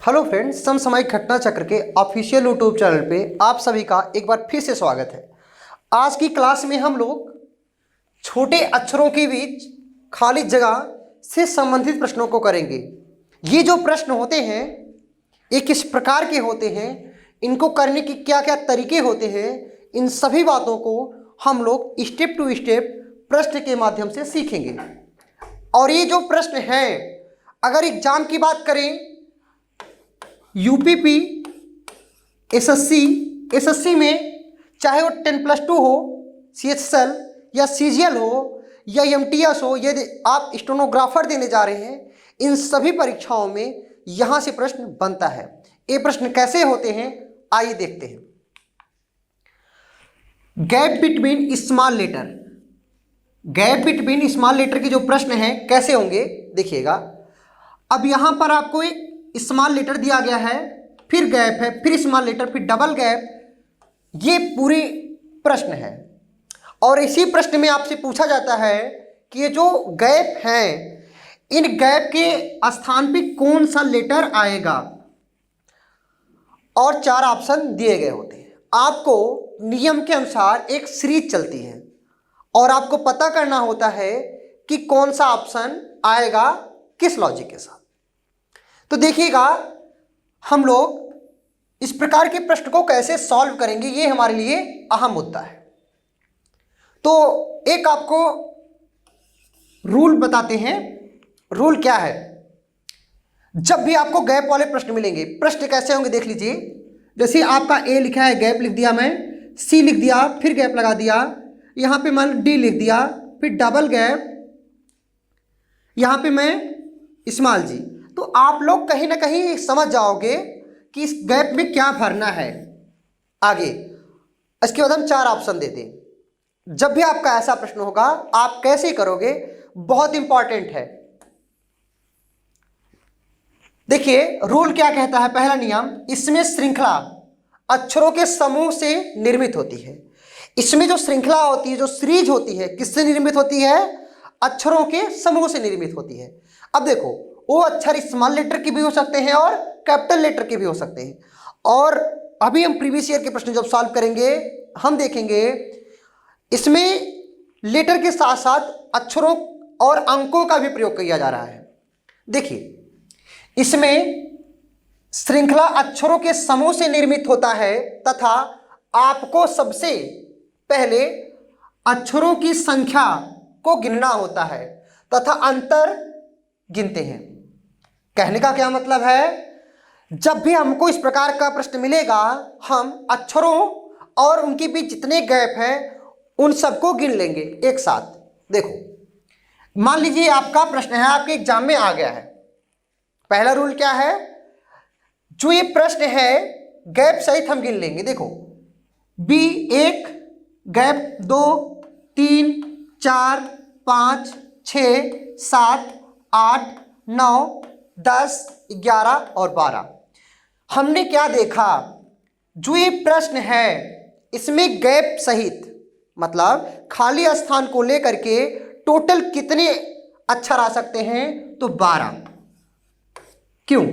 Hello friends, समसामयिक घटना चक्र के ऑफिशियल यूट्यूब चैनल पे आप सभी का एक बार फिर से स्वागत है। आज की क्लास में हम लोग छोटे अक्षरों के बीच खाली जगह से संबंधित प्रश्नों को करेंगे। ये जो प्रश्न होते हैं ये किस प्रकार के होते हैं, इनको करने की क्या क्या तरीके होते हैं, इन सभी बातों को हम लोग स्टेप टू स्टेप प्रश्न के माध्यम से सीखेंगे। और ये जो प्रश्न हैं, अगर एग्जाम की बात करें, यूपीपी एसएससी में चाहे वो 10+2 हो, सीएचएसएल या सीजीएल हो या एमटीएस हो, यदि आप स्टेनोग्राफर देने जा रहे हैं, इन सभी परीक्षाओं में यहाँ से प्रश्न बनता है। ये प्रश्न कैसे होते हैं आइए देखते हैं। Gap between small letter, gap between small letter के जो प्रश्न हैं कैसे होंगे देखिएगा। अब यहाँ पर आपको एक स्मॉल लेटर दिया गया है, फिर गैप है, फिर स्मॉल लेटर, फिर डबल गैप, ये पूरी प्रश्न है। और इसी प्रश्न में आपसे पूछा जाता है कि ये जो गैप हैं, इन गैप के स्थान पे कौन सा लेटर आएगा, और 4 ऑप्शन दिए गए होते हैं। आपको नियम के अनुसार एक सीरीज चलती है और आपको पता करना होता है कि कौन सा ऑप्शन आएगा किस लॉजिक के साथ। तो देखिएगा, हम लोग इस प्रकार के प्रश्न को कैसे सॉल्व करेंगे, ये हमारे लिए अहम मुद्दा है। तो एक आपको रूल बताते हैं। रूल क्या है? जब भी आपको गैप वाले प्रश्न मिलेंगे, प्रश्न कैसे होंगे देख लीजिए। जैसे आपका ए लिखा है, गैप लिख दिया, मैं सी लिख दिया, फिर गैप लगा दिया, यहाँ पे मैंने डी लिख दिया, फिर डबल गैप, यहाँ पे मैं स्मॉल जी। तो आप लोग कहीं ना कहीं समझ जाओगे कि इस गैप में क्या भरना है आगे। इसके बाद हम 4 ऑप्शन देते हैं। जब भी आपका ऐसा प्रश्न होगा आप कैसे करोगे, बहुत इंपॉर्टेंट है। देखिए रूल क्या कहता है। पहला नियम, इसमें श्रृंखला अक्षरों के समूह से निर्मित होती है। इसमें जो श्रृंखला होती है, जो सीरीज होती है, किससे निर्मित होती है? अक्षरों के समूह से निर्मित होती है। अब देखो, वो अक्षर स्मॉल लेटर के भी हो सकते हैं और कैपिटल लेटर के भी हो सकते हैं। और अभी हम प्रीवियस ईयर के प्रश्न जब सॉल्व करेंगे, हम देखेंगे इसमें लेटर के साथ साथ अक्षरों और अंकों का भी प्रयोग किया जा रहा है। देखिए, इसमें श्रृंखला अक्षरों के समूह से निर्मित होता है तथा आपको सबसे पहले अक्षरों की संख्या को गिनना होता है तथा अंतर गिनते हैं। कहने का क्या मतलब है? जब भी हमको इस प्रकार का प्रश्न मिलेगा, हम अक्षरों और उनके बीच जितने गैप हैं उन सबको गिन लेंगे एक साथ। देखो, मान लीजिए आपका प्रश्न है, आपके एग्जाम में आ गया है। पहला रूल क्या है? जो ये प्रश्न है गैप सहित हम गिन लेंगे। देखो, बी 1 गैप 2 3 4 5 6 7 8 9 10 11 और 12। हमने क्या देखा? जो ये प्रश्न है इसमें गैप सहित, मतलब खाली स्थान को लेकर के टोटल कितने अक्षर आ सकते हैं? तो 12। क्यों?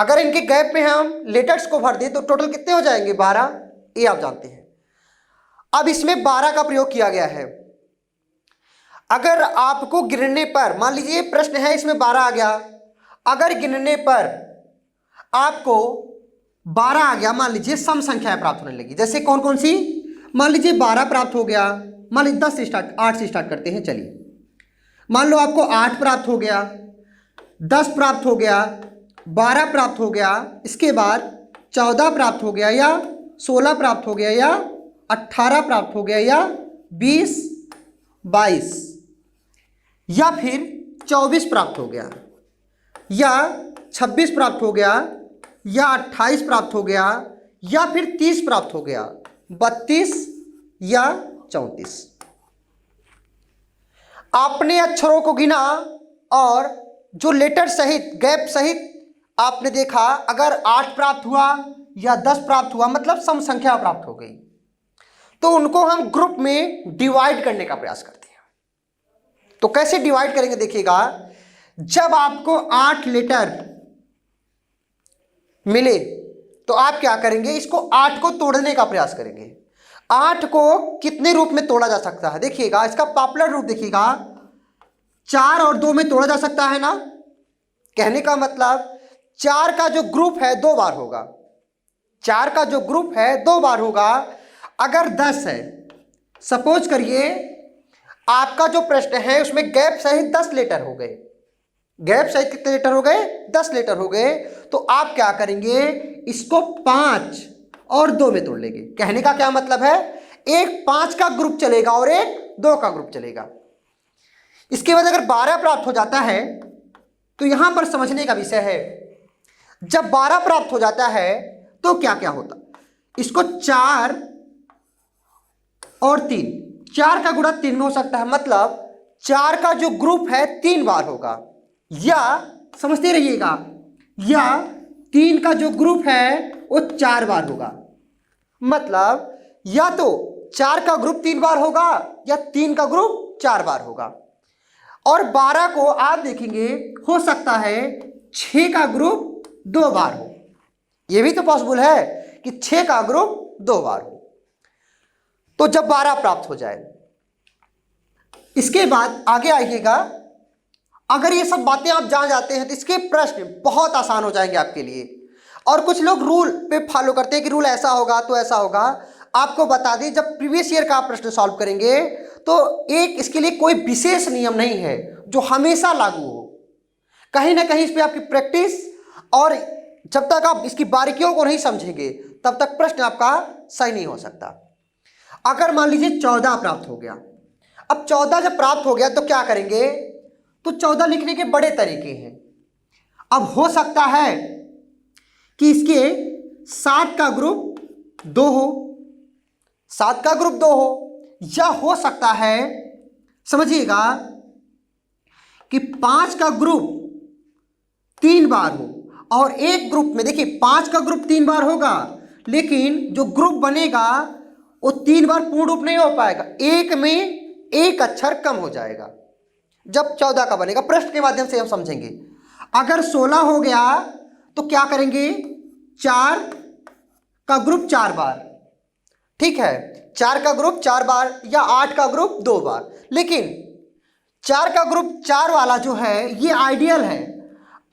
अगर इनके गैप में हम लेटर्स को भर दें तो टोटल कितने हो जाएंगे? 12। ये आप जानते हैं। अब इसमें 12 का प्रयोग किया गया है। अगर आपको गिनने पर, मान लीजिए प्रश्न है इसमें 12 आ गया, अगर गिनने पर आपको 12 आ गया, मान लीजिए सम संख्याएं प्राप्त होने लगी। जैसे कौन कौन सी? मान लीजिए 12 प्राप्त हो गया, मान लीजिए 10 से स्टार्ट, 8 से स्टार्ट करते हैं। चलिए, मान लो आपको 8 प्राप्त हो गया, 10 प्राप्त हो गया, 12 प्राप्त हो गया, इसके बाद 14 प्राप्त हो गया, या 16 प्राप्त हो गया, या 18 प्राप्त हो गया, या 20 22, या फिर 24 प्राप्त हो गया, या 26 प्राप्त हो गया, या 28 प्राप्त हो गया, या फिर 30 प्राप्त हो गया, 32 या 34। आपने अक्षरों को गिना और जो लेटर सहित, गैप सहित आपने देखा, अगर 8 प्राप्त हुआ या 10 प्राप्त हुआ, मतलब सम संख्या प्राप्त हो गई, तो उनको हम ग्रुप में डिवाइड करने का प्रयास करते हैं। तो कैसे डिवाइड करेंगे देखिएगा। जब आपको 8 लेटर मिले तो आप क्या करेंगे, इसको 8 को तोड़ने का प्रयास करेंगे। 8 को कितने रूप में तोड़ा जा सकता है, देखिएगा इसका पॉपुलर रूप देखिएगा, 4 और 2 में तोड़ा जा सकता है ना। कहने का मतलब 4 का जो ग्रुप है 2 बार होगा, 4 का जो ग्रुप है 2 बार होगा। अगर 10 है, सपोज करिए आपका जो प्रश्न है उसमें गैप सहित 10 लेटर हो गए, गैप सहित कितने लेटर हो गए, 10 लेटर हो गए, तो आप क्या करेंगे, इसको 5 और 2 में तोड़ लेंगे। कहने का क्या मतलब है, एक 5 का ग्रुप चलेगा और एक 2 का ग्रुप चलेगा। इसके बाद अगर 12 प्राप्त हो जाता है तो यहां पर समझने का विषय है, जब 12 प्राप्त हो जाता है तो क्या क्या होता, इसको 4 और 3, 4 का गुणा 3 में हो सकता है, मतलब 4 का जो ग्रुप है 3 बार होगा, या समझते रहिएगा, या 3 का जो ग्रुप है वो 4 बार होगा। मतलब या तो 4 का ग्रुप 3 बार होगा या 3 का ग्रुप 4 बार होगा। और 12 को आप देखेंगे हो सकता है 6 का ग्रुप 2 बार हो, यह भी तो पॉसिबल है कि 6 का ग्रुप 2 बार हो। तो जब 12 प्राप्त हो जाए, इसके बाद आगे आइएगा, अगर ये सब बातें आप जान जाते हैं तो इसके प्रश्न बहुत आसान हो जाएंगे आपके लिए। और कुछ लोग रूल पे फॉलो करते हैं कि रूल ऐसा होगा तो ऐसा होगा। आपको बता दें, जब प्रीवियस ईयर का आप प्रश्न सॉल्व करेंगे तो एक इसके लिए कोई विशेष नियम नहीं है जो हमेशा लागू हो। कहीं ना कहीं इस पर आपकी प्रैक्टिस, और जब तक आप इसकी बारीकियों को नहीं समझेंगे तब तक प्रश्न आपका सही नहीं हो सकता। अगर मान लीजिए 14 प्राप्त हो गया, अब 14 जब प्राप्त हो गया तो क्या करेंगे, तो 14 लिखने के बड़े तरीके हैं। अब हो सकता है कि इसके 7 का ग्रुप 2 हो, 7 का ग्रुप 2 हो, या हो सकता है समझिएगा कि 5 का ग्रुप 3 बार हो, और एक ग्रुप में देखिए 5 का ग्रुप 3 बार होगा, लेकिन जो ग्रुप बनेगा वो 3 बार पूर्ण रूप नहीं हो पाएगा, एक में एक अक्षर कम हो जाएगा जब 14 का बनेगा। प्रश्न के माध्यम से हम समझेंगे। अगर 16 हो गया तो क्या करेंगे, 4 का ग्रुप 4 बार, ठीक है, 4 का ग्रुप 4 बार, या 8 का ग्रुप 2 बार। लेकिन 4 का ग्रुप 4 वाला जो है ये आइडियल है,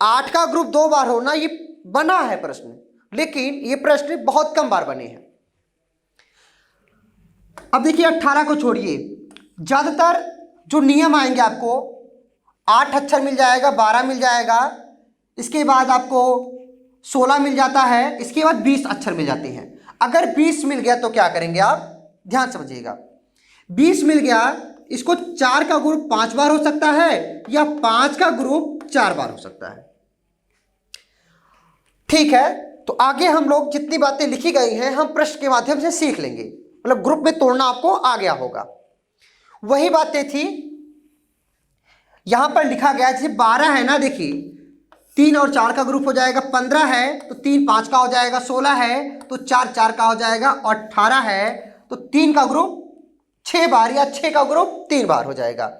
8 का ग्रुप 2 बार होना ये बना है प्रश्न, लेकिन ये प्रश्न बहुत कम बार बने हैं। अब देखिए 18 को छोड़िए, ज्यादातर जो नियम आएंगे आपको 8 अक्षर मिल जाएगा, 12 मिल जाएगा, इसके बाद आपको 16 मिल जाता है, इसके बाद 20 अक्षर मिल जाते हैं। अगर 20 मिल गया तो क्या करेंगे आप, ध्यान समझिएगा, 20 मिल गया, इसको 4 का ग्रुप 5 बार हो सकता है या 5 का ग्रुप 4 बार हो सकता है। ठीक है, तो आगे हम लोग जितनी बातें लिखी गई हैं हम प्रश्न के माध्यम से सीख लेंगे, मतलब ग्रुप में तोड़ना आपको आ गया होगा। वही बातें थी यहां पर लिखा गया, जैसे 12 है ना, देखिए 3 और 4 का ग्रुप हो जाएगा, 15 है तो 3 5 का हो जाएगा, 16 है तो 4 4 का हो जाएगा, और 18 है तो 3 का ग्रुप 6 बार या 6 का ग्रुप 3 बार हो जाएगा।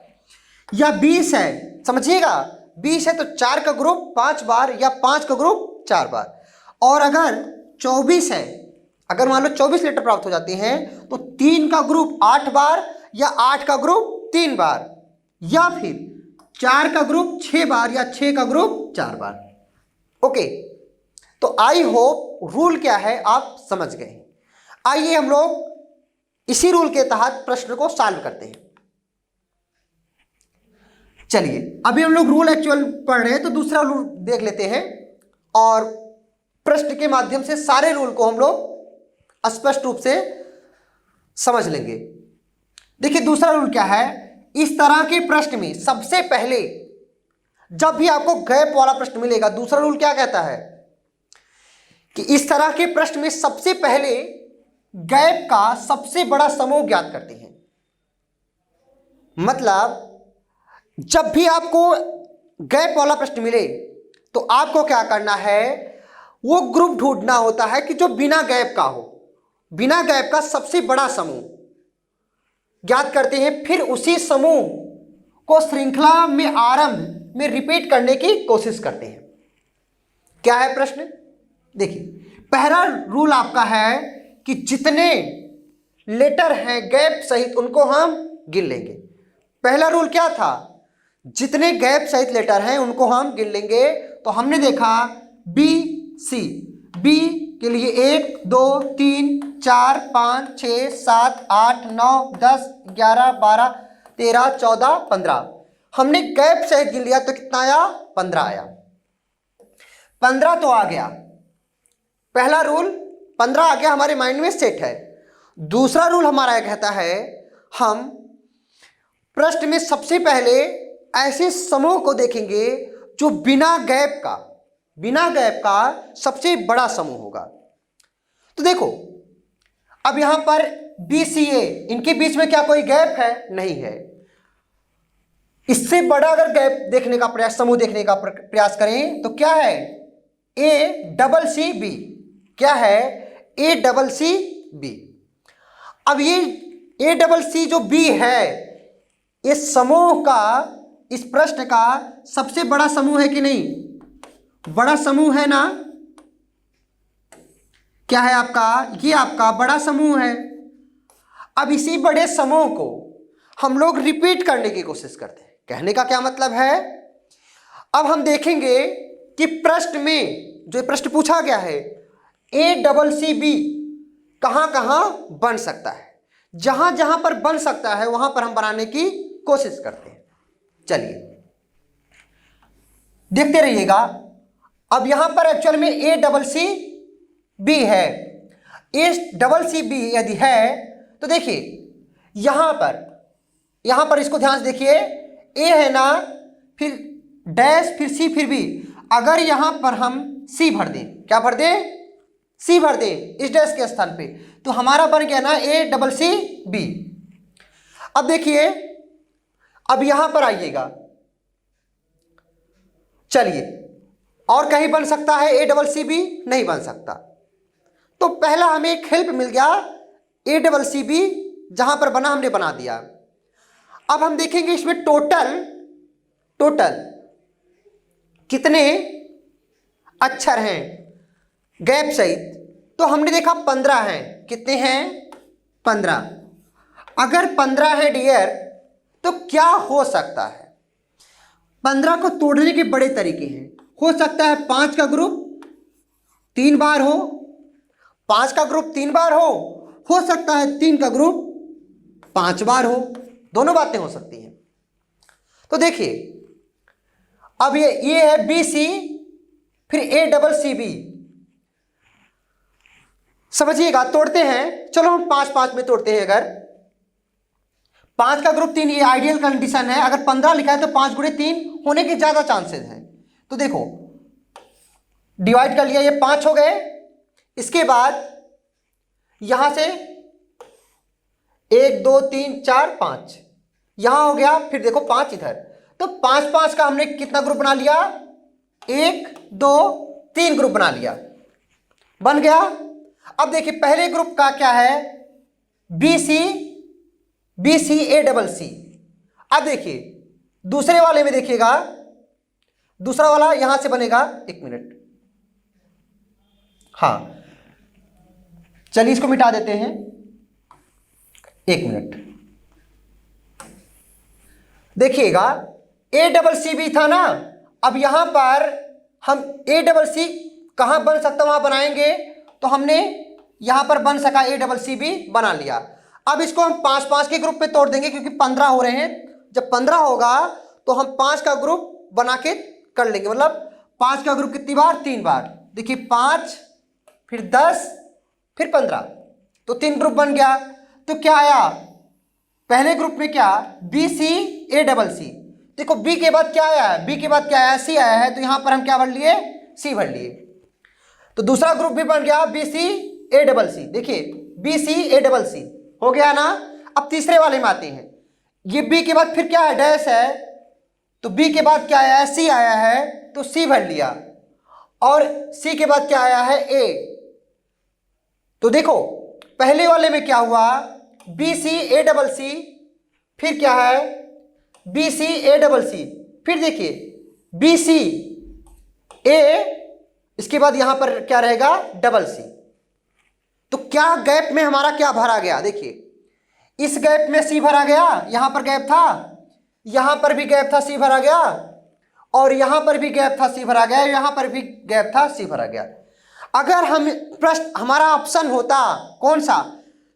या 20 है, समझिएगा 20 है तो 4 का ग्रुप 5 बार या 5 का ग्रुप 4 बार। और अगर 24 है, अगर मान लो 24 लेटर प्राप्त हो जाते हैं तो 3 का ग्रुप 8 बार या 8 का ग्रुप 3 बार, या फिर 4 का ग्रुप 6 बार या 6 का ग्रुप 4 बार। ओके, तो आई होप रूल क्या है आप समझ गए। आइए हम लोग इसी रूल के तहत प्रश्न को सॉल्व करते हैं। चलिए अभी हम लोग रूल एक्चुअल पढ़ रहे हैं तो दूसरा रूल देख लेते हैं, और प्रश्न के माध्यम से सारे रूल को हम लोग स्पष्ट रूप से समझ लेंगे। देखिए दूसरा रूल क्या है, इस तरह के प्रश्न में सबसे पहले जब भी आपको गैप वाला प्रश्न मिलेगा, दूसरा रूल क्या कहता है कि इस तरह के प्रश्न में सबसे पहले गैप का सबसे बड़ा समूह ज्ञात करते हैं। मतलब जब भी आपको गैप वाला प्रश्न मिले तो आपको क्या करना है, वो ग्रुप ढूंढना होता है कि जो बिना गैप का हो, बिना गैप का सबसे बड़ा समूह ज्ञात करते हैं, फिर उसी समूह को श्रृंखला में आरंभ में रिपीट करने की कोशिश करते हैं। क्या है प्रश्न, देखिए पहला रूल आपका है कि जितने लेटर हैं गैप सहित उनको हम गिन लेंगे। पहला रूल क्या था? जितने गैप सहित लेटर हैं उनको हम गिन लेंगे। तो हमने देखा बी सी, बी के लिए 1 2 3 4 5 6 7 8 9 10 11 12 13 14 15, हमने गैप सहित गिन लिया तो कितना आया? 15 आया। 15 तो आ गया, पहला रूल 15 आ गया, हमारे माइंड में सेट है। दूसरा रूल हमारा कहता है हम प्रश्न में सबसे पहले ऐसे समूह को देखेंगे जो बिना गैप का सबसे बड़ा समूह होगा। तो देखो अब यहां पर बी सी ए, इनके बीच में क्या कोई गैप है? नहीं है। इससे बड़ा अगर गैप देखने का प्रयास, समूह देखने का प्रयास करें तो क्या है? A double C B. क्या है? A double C B. अब ये ए डबल सी जो बी है, इस समूह का, इस प्रश्न का सबसे बड़ा समूह है कि नहीं? बड़ा समूह है ना? क्या है आपका? ये आपका बड़ा समूह है। अब इसी बड़े समूह को हम लोग रिपीट करने की कोशिश करते हैं। कहने का क्या मतलब है? अब हम देखेंगे कि प्रश्न में जो प्रश्न पूछा गया है ए डबल सी बी कहां कहां बन सकता है। जहां जहां पर बन सकता है वहां पर हम बनाने की कोशिश करते हैं। चलिए देखते रहिएगा। अब यहां पर एक्चुअल में ए डबल सी बी है। ए डबल सी बी यदि है तो देखिए यहां पर इसको ध्यान से देखिए, ए है ना, फिर डैश, फिर सी, फिर बी। अगर यहां पर हम सी भर दें, क्या भर दें? सी भर दें इस डैश के स्थान पे, तो हमारा बन गया ना ए डबल सी बी। अब देखिए, अब यहां पर आइएगा, चलिए और कहीं बन सकता है ए डबल सी बी? नहीं बन सकता। तो पहला हमें एक हेल्प मिल गया, ए डबल सी बी जहां पर बना हमने बना दिया। अब हम देखेंगे इसमें टोटल कितने अक्षर हैं गैप सहित। तो हमने देखा 15 हैं। कितने हैं? 15। अगर 15 है डियर तो क्या हो सकता है? 15 को तोड़ने के बड़े तरीके हैं। हो सकता है 5 का ग्रुप 3 बार हो, 5 का ग्रुप 3 बार हो सकता है 3 का ग्रुप 5 बार हो। दोनों बातें हो सकती हैं। तो देखिए अब ये है बी सी, फिर ए डबल सी बी। समझिएगा, तोड़ते हैं। चलो हम 5-5 में तोड़ते हैं। अगर 5 का ग्रुप 3, ये आइडियल कंडीशन है। अगर 15 लिखा है तो 5 गुणे 3 होने के ज्यादा चांसेस हैं। तो देखो डिवाइड कर लिया, ये 5 हो गए। इसके बाद यहां से 1 2 3 4 5 यहां हो गया, फिर देखो 5 इधर। तो 5-5 का हमने कितना ग्रुप बना लिया? 1 2 3 ग्रुप बना लिया, बन गया। अब देखिए पहले ग्रुप का क्या है? B C A double C. अब देखिए दूसरे वाले में देखिएगा, दूसरा वाला यहां से बनेगा। 1 मिनट, हाँ चलिए इसको मिटा देते हैं। 1 मिनट देखिएगा, ए डबल सी भी था ना। अब यहां पर हम ए डबल सी कहां बन सकता वहां बनाएंगे। तो हमने यहां पर बन सका ए डबल सी भी बना लिया। अब इसको हम 5-5 के ग्रुप पे तोड़ देंगे क्योंकि 15 हो रहे हैं। जब 15 होगा तो हम 5 का ग्रुप बना के कर लेंगे। मतलब 5 का ग्रुप कितनी बार? 3 बार। देखिए 5 फिर 10 फिर 15, तो 3 ग्रुप बन गया। तो क्या आया पहले ग्रुप में? क्या? B C A double C. देखो बी के बाद क्या आया है? बी के बाद क्या आया? सी आया है। तो यहां पर हम क्या भर लिए? सी भर लिए। तो दूसरा ग्रुप भी बन गया बी सी ए डबल सी। देखिए बी सी ए डबल सी हो गया ना। अब तीसरे वाले में आते हैं। ये बी के बाद फिर क्या है? डैश है। तो बी के बाद क्या आया है? सी आया है, तो सी भर लिया। और सी के बाद क्या आया है? ए। तो देखो पहले वाले में क्या हुआ? B C A double C, फिर क्या है? B C A double C, फिर देखिए बी सी ए इसके बाद यहां पर क्या रहेगा, डबल सी। तो क्या गैप में हमारा क्या भरा गया, देखिए इस गैप में सी भरा गया, यहां पर गैप था, यहां पर भी गैप था, सी भरा गया, और यहां पर भी गैप था, सी भरा गया, यहां पर भी गैप था, सी भरा गया। अगर हम प्रश्न हमारा ऑप्शन होता कौन सा,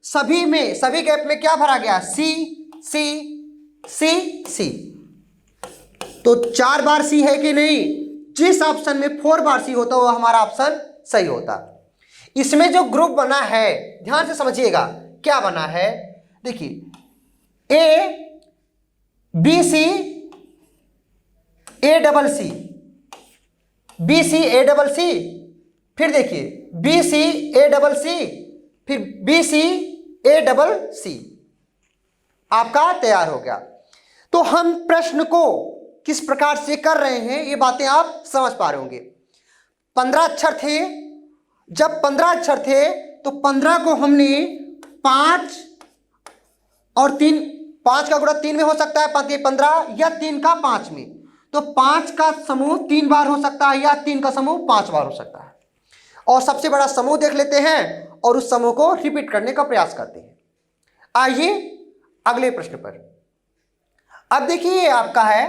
सभी में, सभी गैप में क्या भरा गया, सी सी सी सी, तो 4 बार सी है कि नहीं, जिस ऑप्शन में 4 बार सी होता वो हमारा ऑप्शन सही होता। इसमें जो ग्रुप बना है ध्यान से समझिएगा, क्या बना है, देखिए A B C A double C, B C A double C, फिर देखिए B C A double C, फिर बी सी ए डबल सी, आपका तैयार हो गया। तो हम प्रश्न को किस प्रकार से कर रहे हैं ये बातें आप समझ पा रहे होंगे। 15 अक्षर थे, जब 15 अक्षर थे तो 15 को हमने 5 और 3, 5 का गुणा 3 में हो सकता है, 5 के 15, या 3 का 5 में, तो 5 का समूह 3 बार हो सकता है, या 3 का समूह 5 बार हो सकता है। और सबसे बड़ा समूह देख लेते हैं और उस समूह को रिपीट करने का प्रयास करते हैं। आइए अगले प्रश्न पर। अब देखिए आपका है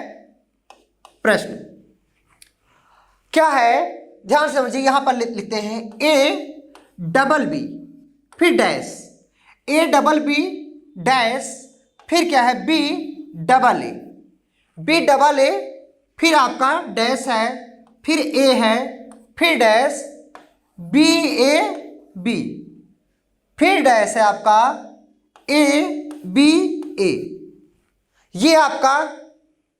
प्रश्न, क्या है ध्यान से समझिए, यहां पर लिखते हैं ए डबल बी फिर dash, A double B dash, फिर क्या है B double A, B double A, फिर आपका डैश है, फिर ए है, फिर डैश, बी ए बी, फिर डैश है आपका ए बी ए। ये आपका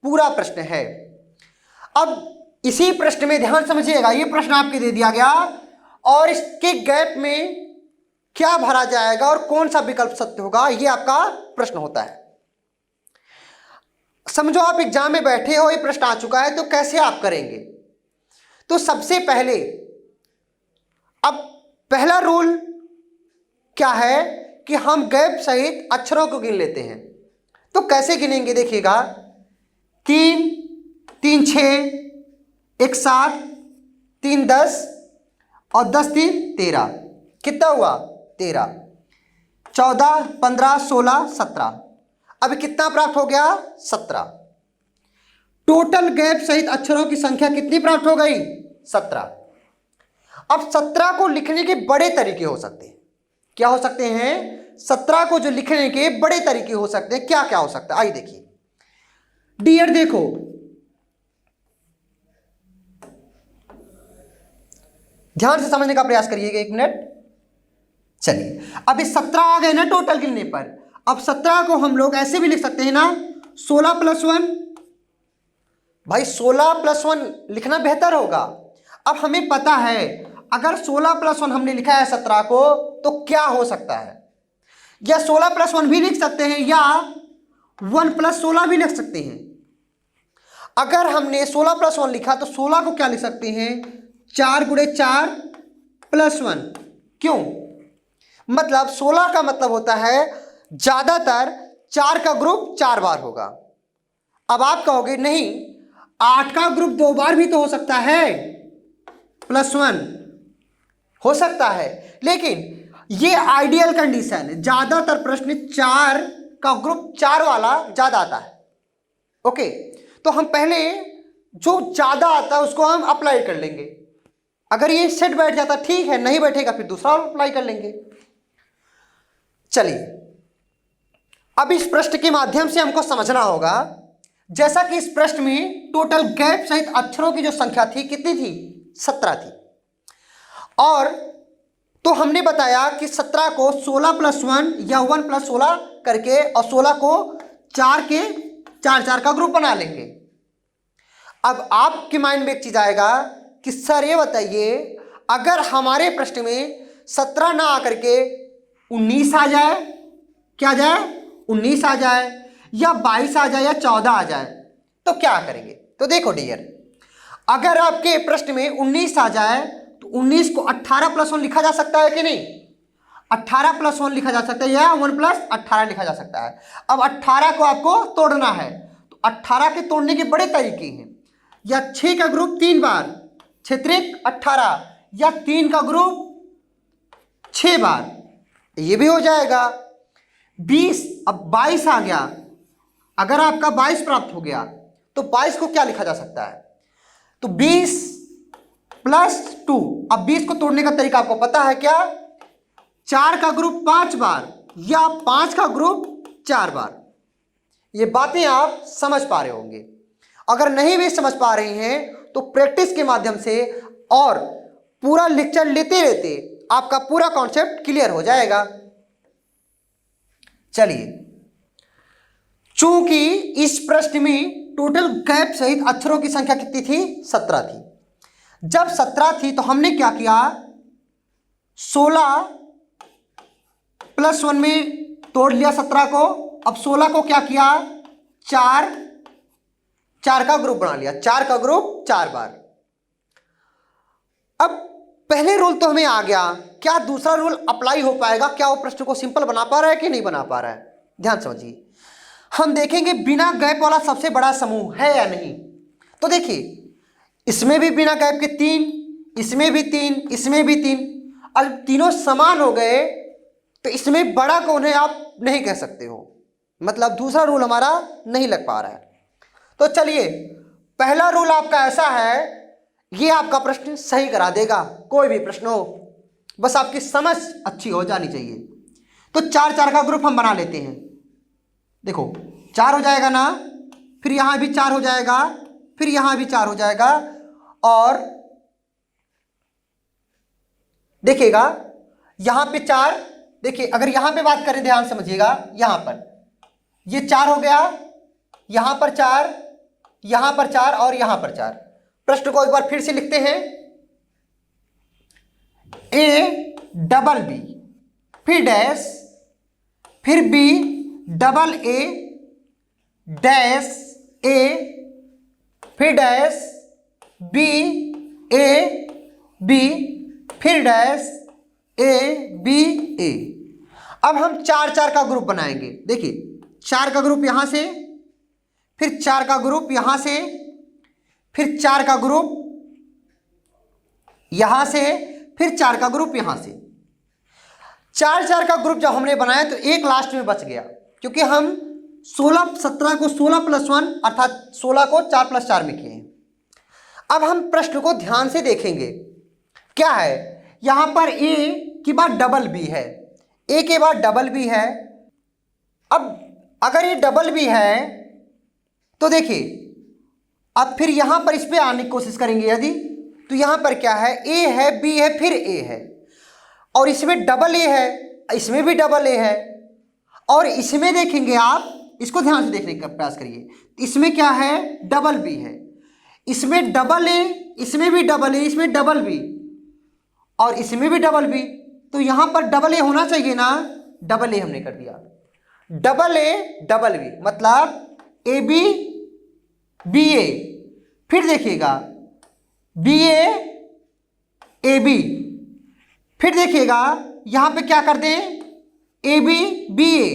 पूरा प्रश्न है। अब इसी प्रश्न में ध्यान समझिएगा, ये प्रश्न आपके दे दिया गया और इसके गैप में क्या भरा जाएगा और कौन सा विकल्प सत्य होगा, ये आपका प्रश्न होता है। समझो आप एग्जाम में बैठे हो, ये प्रश्न आ चुका है, तो कैसे आप करेंगे। तो सबसे पहले अब पहला रूल क्या है कि हम गैप सहित अक्षरों को गिन लेते हैं। तो कैसे गिनेंगे देखिएगा, 3 3 6, 1 7, 3 10 और 10 3 13, कितना हुआ 13, 14 15 16 17, अभी कितना प्राप्त हो गया 17। टोटल गैप सहित अक्षरों की संख्या कितनी प्राप्त हो गई 17। अब 17 को लिखने के बड़े तरीके हो सकते हैं, क्या हो सकते हैं, 17 को जो लिखने के बड़े तरीके हो सकते हैं, क्या क्या हो सकता है, आइए देखिए। डियर देखो, ध्यान से समझने का प्रयास करिएगा, 1 मिनट। चलिए अभी 17 आ गए ना टोटल गिनने पर। अब 17 को हम लोग ऐसे भी लिख सकते हैं ना, 16 + 1, भाई 16 + 1 लिखना बेहतर होगा। अब हमें पता है अगर 16 + 1 हमने लिखा है 17 को तो क्या हो सकता है, या 16 + 1 भी लिख सकते हैं या 1 + 16 भी लिख सकते हैं। अगर हमने 16 + 1 लिखा तो 16 को क्या लिख सकते हैं, 4 × 4 + 1। क्यों, मतलब 16 का मतलब होता है ज्यादातर 4 का ग्रुप 4 बार होगा। अब आप कहोगे नहीं, 8 का ग्रुप 2 बार भी तो हो सकता है, +1 हो सकता है, लेकिन ये आइडियल कंडीशन है। ज्यादातर प्रश्न 4 का ग्रुप 4 वाला ज्यादा आता है। ओके, तो हम पहले जो ज्यादा आता है उसको हम अप्लाई कर लेंगे। अगर ये सेट बैठ जाता ठीक है, नहीं बैठेगा फिर दूसरा अप्लाई कर लेंगे। चलिए अब इस प्रश्न के माध्यम से हमको समझना होगा, जैसा कि इस प्रश्न में टोटल गैप सहित अक्षरों की जो संख्या थी कितनी थी, 17 थी। और तो हमने बताया कि 17 को 16 + 1 या 1 + 16 करके और 16 को 4 के 4 का ग्रुप बना लेंगे। अब आपके माइंड में एक चीज आएगा कि सर ये बताइए, अगर हमारे प्रश्न में 17 ना आकर के 19 आ जाए, क्या जाए 19 आ जाए, या 22 आ जाए, या 14 आ जाए, तो क्या करेंगे। तो देखो डियर, अगर आपके प्रश्न में 19 आ जाए तो 19 को 18 + 1 लिखा जा सकता है कि नहीं, 18 + 1 लिखा जा सकता है, या 1 + 18 लिखा जा सकता है। अब 18 को आपको तोड़ना है, तो 18 के तोड़ने के बड़े तरीके हैं। या 6 का ग्रुप 3 बार, 6 × 3 = 18, या 3 का ग्रुप 6 बार, ये भी हो जाएगा। 20, अब 22 आ गया। अगर आपका 22 प्राप्त हो गया तो 22 को क्या लिखा जा सकता है, तो 20 + 2। अब 20 को तोड़ने का तरीका आपको पता है क्या, 4 का ग्रुप 5 बार या 5 का ग्रुप 4 बार। ये बातें आप समझ पा रहे होंगे। अगर नहीं भी समझ पा रहे हैं तो प्रैक्टिस के माध्यम से और पूरा लेक्चर लेते लेते आपका पूरा कॉन्सेप्ट क्लियर हो जाएगा। चलिए, चूंकि इस प्रश्न में टोटल गैप सहित अक्षरों की संख्या कितनी थी, 17 थी। जब 17 थी तो हमने क्या किया, 16 + 1 में तोड़ लिया 17 को। अब 16 को क्या किया, 4 का ग्रुप बना लिया, 4 का ग्रुप 4 बार। अब पहले रूल तो हमें आ गया, क्या दूसरा रूल अप्लाई हो पाएगा, क्या वो प्रश्न को सिंपल बना पा रहा है कि नहीं बना पा रहा है। ध्यान समझिए, हम देखेंगे बिना गैप वाला सबसे बड़ा समूह है या नहीं। तो देखिए, इसमें भी बिना गैप के 3, इसमें भी 3, इसमें भी 3। अब तीनों समान हो गए तो इसमें बड़ा कौन है आप नहीं कह सकते हो, मतलब दूसरा रूल हमारा नहीं लग पा रहा है। तो चलिए, पहला रूल आपका ऐसा है, ये आपका प्रश्न सही करा देगा, कोई भी प्रश्न हो, बस आपकी समझ अच्छी हो जानी चाहिए। तो 4 का ग्रुप हम बना लेते हैं। देखो 4 हो जाएगा ना, फिर यहां भी 4 हो जाएगा, फिर यहां भी 4 हो जाएगा, और देखिएगा यहां पे 4। देखिए, अगर यहां पे बात करें, ध्यान समझिएगा, यहां पर ये 4 हो गया, यहां पर 4, यहां पर 4 और यहां पर 4। प्रश्न को एक बार फिर से लिखते हैं, A+B, फिर डैश, फिर B+A डैश A, फिर डैश B+A फिर डैश A+B अब हम 4 का ग्रुप बनाएंगे। देखिए, 4 का ग्रुप यहां से, फिर 4 का ग्रुप यहां से, फिर 4 का ग्रुप यहां से, फिर 4 का ग्रुप यहां से। 4 का ग्रुप जब हमने बनाया तो एक लास्ट में बच गया, क्योंकि हम 17 को 16 + 1 अर्थात 16 को 4 + 4 में किए हैं। अब हम प्रश्न को ध्यान से देखेंगे, क्या है, यहां पर A के बाद डबल B है, A के बाद डबल B है। अब अगर ये डबल B है तो देखिए, अब फिर यहां पर इस पे आने की कोशिश करेंगे यदि, तो यहां पर क्या है, A है, B है, फिर A है, और इसमें डबल A है, इसमें भी डबल A है, और इसमें देखेंगे आप, इसको ध्यान से देखने का प्रयास करिए, इसमें क्या है, डबल B है, इसमें डबल A, इसमें भी डबल A, इसमें डबल B, और इसमें भी डबल B। तो यहां पर डबल A होना चाहिए ना, डबल A हमने कर दिया, डबल A डबल B मतलब AB BA, फिर देखिएगा BA AB, फिर देखिएगा यहां पे क्या कर दें, AB BA,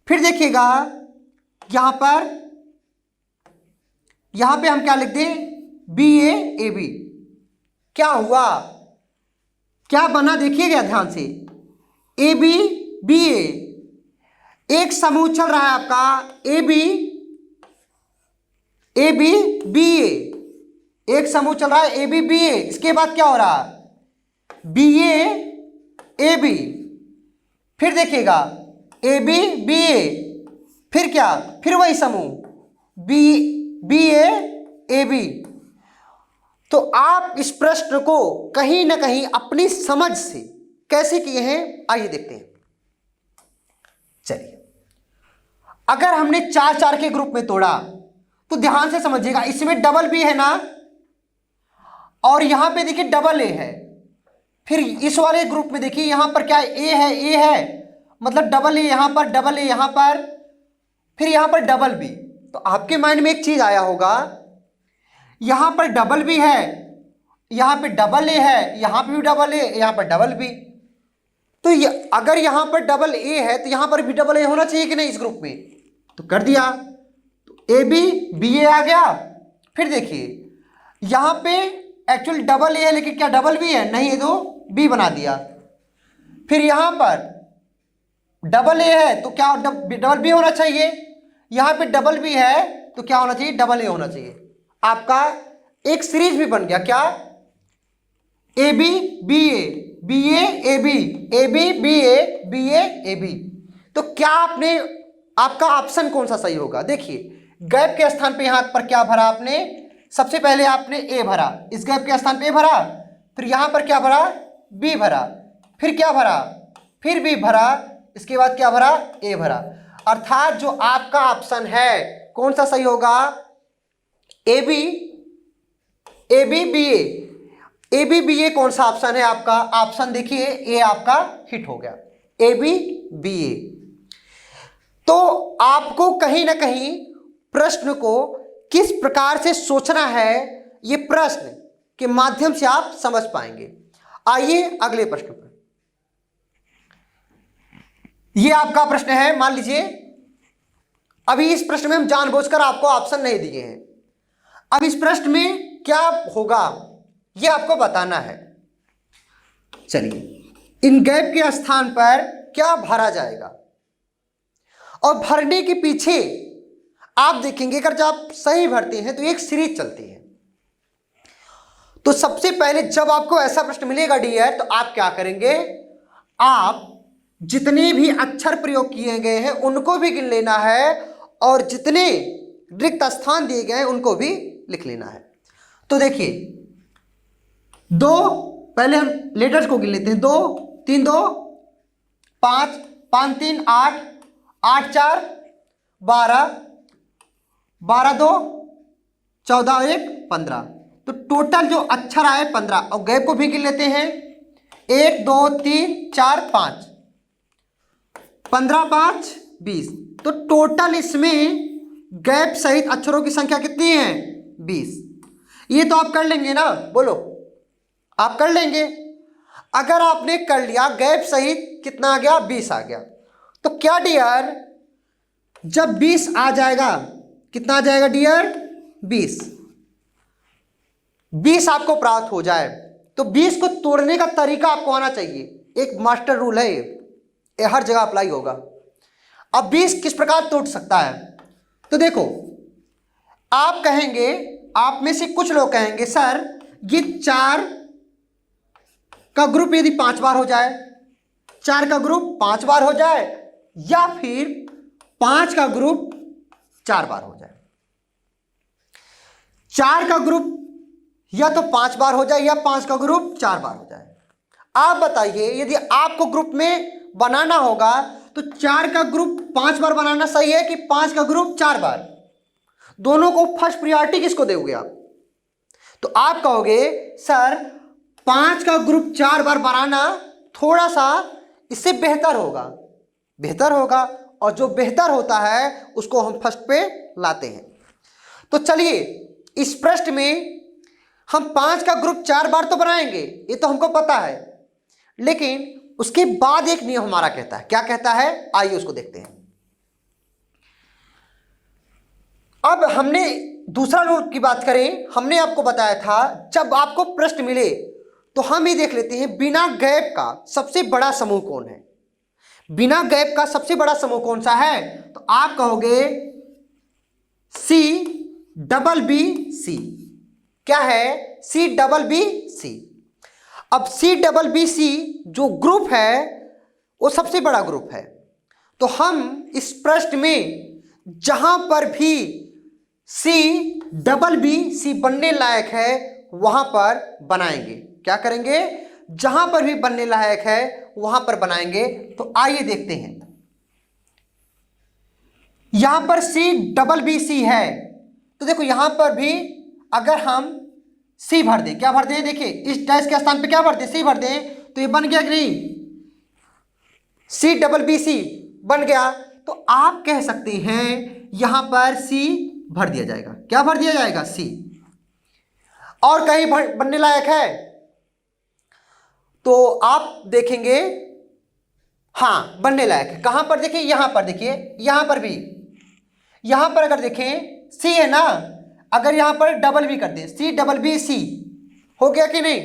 फिर देखिएगा यहां पे हम क्या लिख दें, BA AB। क्या हुआ, क्या बना, देखिएगा ध्यान से, AB BA, एक समूह चल रहा है आपका AB BA, एक समूह चल रहा है AB BA। इसके बाद क्या हो रहा है, BA AB, फिर देखिएगा AB BA, फिर क्या, फिर वही समूह BA AB। तो आप इस प्रश्न को कहीं ना कहीं अपनी समझ से कैसे किए हैं, आइए देखते हैं। चलिए, अगर हमने 4 के ग्रुप में तोड़ा तो ध्यान से समझिएगा, इसमें डबल B है ना, और यहां पे देखिए डबल A है, फिर इस वाले ग्रुप में देखिए यहां पर क्या है, A है, मतलब डबल A यहां पर, डबल A यहां पर, फिर यहां पर डबल B। तो आपके माइंड में एक चीज आया होगा, यहां पर डबल B है, यहां पे डबल A है, यहां पे भी डबल A, यहां पर डबल B। तो अगर यहां पर डबल A है तो यहां पर भी डबल A होना चाहिए कि नहीं इस ग्रुप में, तो कर दिया, तो AB BA आ गया। फिर देखिए यहां पे एक्चुअल डबल ए है लेकिन क्या डबल बी है? नहीं, ये तो बी बना दिया। फिर यहां पर डबल ए है तो क्या डबल बी होना चाहिए, यहां पे डबल बी है तो क्या होना चाहिए? डबल ए होना चाहिए। आपका एक सीरीज भी बन गया, क्या? A B B A A B B A B. तो क्या आपका ऑप्शन कौन सा सही होगा? देखिए गैप के स्थान पे यहां पर क्या भरा आपने? सबसे पहले आपने ए भरा, इस गैप के स्थान पे ए भरा, फिर यहां पर क्या भरा? बी भरा, फिर क्या भरा? फिर बी भरा, इसके बाद क्या भरा? ए भरा। अर्थात जो आपका ऑप्शन है कौन सा सही होगा? ए बी बी ए कौन सा ऑप्शन है आपका? ऑप्शन देखिए ए आपका हिट हो गया, ए बी ए। तो आपको कहीं ना कहीं प्रश्न को किस प्रकार से सोचना है, ये प्रश्न के माध्यम से आप समझ पाएंगे। आइए अगले प्रश्न पर। यह आपका प्रश्न है, मान लीजिए अभी इस प्रश्न में हम जानबूझकर आपको ऑप्शन नहीं दिए हैं। अब इस प्रश्न में क्या होगा यह आपको बताना है। चलिए इन गैप के स्थान पर क्या भरा जाएगा, और भरने के पीछे आप देखेंगे अगर जब आप सही भरते हैं तो एक सीरीज चलती है। तो सबसे पहले जब आपको ऐसा प्रश्न मिलेगा डियर, तो आप क्या करेंगे? आप जितने भी अक्षर प्रयोग किए गए हैं उनको भी गिन लेना है, और जितने रिक्त स्थान दिए गए हैं उनको भी लिख लेना है। तो देखिए दो, पहले हम लेटर्स को गिन लेते हैं। 2 3 2 5 5 3 8 8 4 12 12 2 14 1 15। तो टोटल जो अक्षर आए 15, और गैप को भी गिन लेते हैं। 1 2 3 4 5 15 5 20। तो टोटल इसमें गैप सहित अक्षरों की संख्या कितनी है? 20। ये तो आप कर लेंगे ना, बोलो आप कर लेंगे। अगर आपने कर लिया गैप सहित कितना आ गया? 20 आ गया। तो क्या डियर जब 20 आ जाएगा, कितना आ जाएगा डियर? 20 आपको प्राप्त हो जाए तो 20 को तोड़ने का तरीका आपको आना चाहिए। एक मास्टर रूल है, ये हर जगह अप्लाई होगा। अब 20 किस प्रकार तोड़ सकता है? तो देखो आप कहेंगे, आप में से कुछ लोग कहेंगे सर ये 4 का ग्रुप यदि 5 बार हो जाए, 4 का ग्रुप 5 बार हो जाए, या फिर 5 का ग्रुप 4 बार हो जाए। 4 का ग्रुप या तो 5 बार हो जाए या 5 का ग्रुप 4 बार हो जाए। आप बताइए यदि आपको ग्रुप में बनाना होगा तो 4 का ग्रुप 5 बार बनाना सही है कि 5 का ग्रुप 4 बार? दोनों को फर्स्ट प्रायोरिटी किसको दोगे आप? तो आप कहोगे सर 5 का ग्रुप 4 बार बनाना थोड़ा सा इससे बेहतर होगा, और जो बेहतर होता है उसको हम फर्स्ट पे लाते हैं। तो चलिए इस प्रश्न में हम 5 का ग्रुप 4 बार तो बनाएंगे, ये तो हमको पता है, लेकिन उसके बाद एक नियम हमारा कहता है। क्या कहता है? आइए उसको देखते हैं। अब हमने दूसरा रूल की बात करें, हमने आपको बताया था जब आपको प्रश्न मिले तो हम ये देख लेते हैं बिना गैप का सबसे बड़ा समूह कौन है। बिना गैप का सबसे बड़ा समूह कौन सा है? तो आप कहोगे CBBC। क्या है? CBBC। अब CBBC जो ग्रुप है वो सबसे बड़ा ग्रुप है। तो हम इस प्रश्न में जहां पर भी CBBC बनने लायक है वहां पर बनाएंगे। क्या करेंगे? जहां पर भी बनने लायक है वहां पर बनाएंगे। तो आइए देखते हैं, यहां पर CBBC है तो देखो यहां पर भी अगर हम C भर दें, क्या भर दें? देखिए इस डैश के स्थान पे क्या भर दें? C भर दें तो ये बन गया कि नहीं? CBBC बन गया। तो आप कह सकते हैं यहां पर C भर दिया जाएगा। क्या भर दिया जाएगा? C। और कहीं बनने लायक है तो आप देखेंगे, हाँ बनने लायक है। कहां पर? देखिए यहां पर, देखिए यहां पर भी, यहां पर अगर देखें C है ना, अगर यहां पर डबल भी कर दें CBBC हो गया कि नहीं?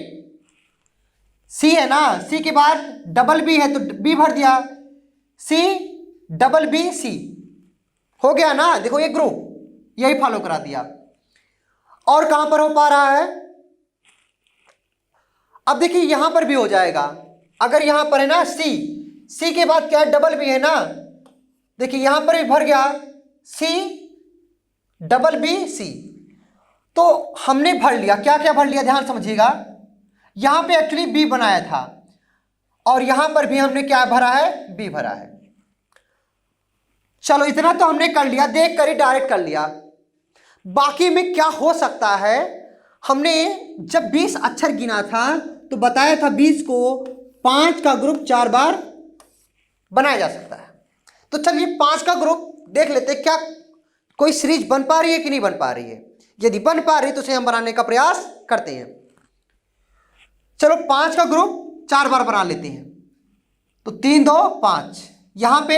सी है ना, सी के बाद डबल बी है तो बी भर दिया, सी डबल बी सी, हो गया ना। देखो ये ग्रुप यही फॉलो करा दिया। और कहां पर हो पा रहा है? अब देखिए यहां पर भी हो जाएगा। अगर यहां पर है ना सी, सी के बाद क्या है? डबल बी है ना। देखिए यहां पर भी भर गया सी डबल बी सी। तो हमने भर लिया, क्या क्या भर लिया ध्यान समझिएगा। यहां पे एक्चुअली बी बनाया था और यहां पर भी हमने क्या भरा है? बी भरा है। चलो इतना तो हमने कर लिया, देख कर ही डायरेक्ट कर लिया। बाकी में क्या हो सकता है? हमने जब 20 अक्षर गिना था तो बताया था 20 को 5 का ग्रुप 4 बार बनाया जा सकता है। तो चलिए 5 का ग्रुप देख लेते, क्या कोई सीरीज बन पा रही है कि नहीं बन पा रही है। यदि बन पा रही है तो उसे हम बनाने का प्रयास करते हैं। चलो 5 का ग्रुप 4 बार बना लेते हैं। तो 3 2 5, यहां पे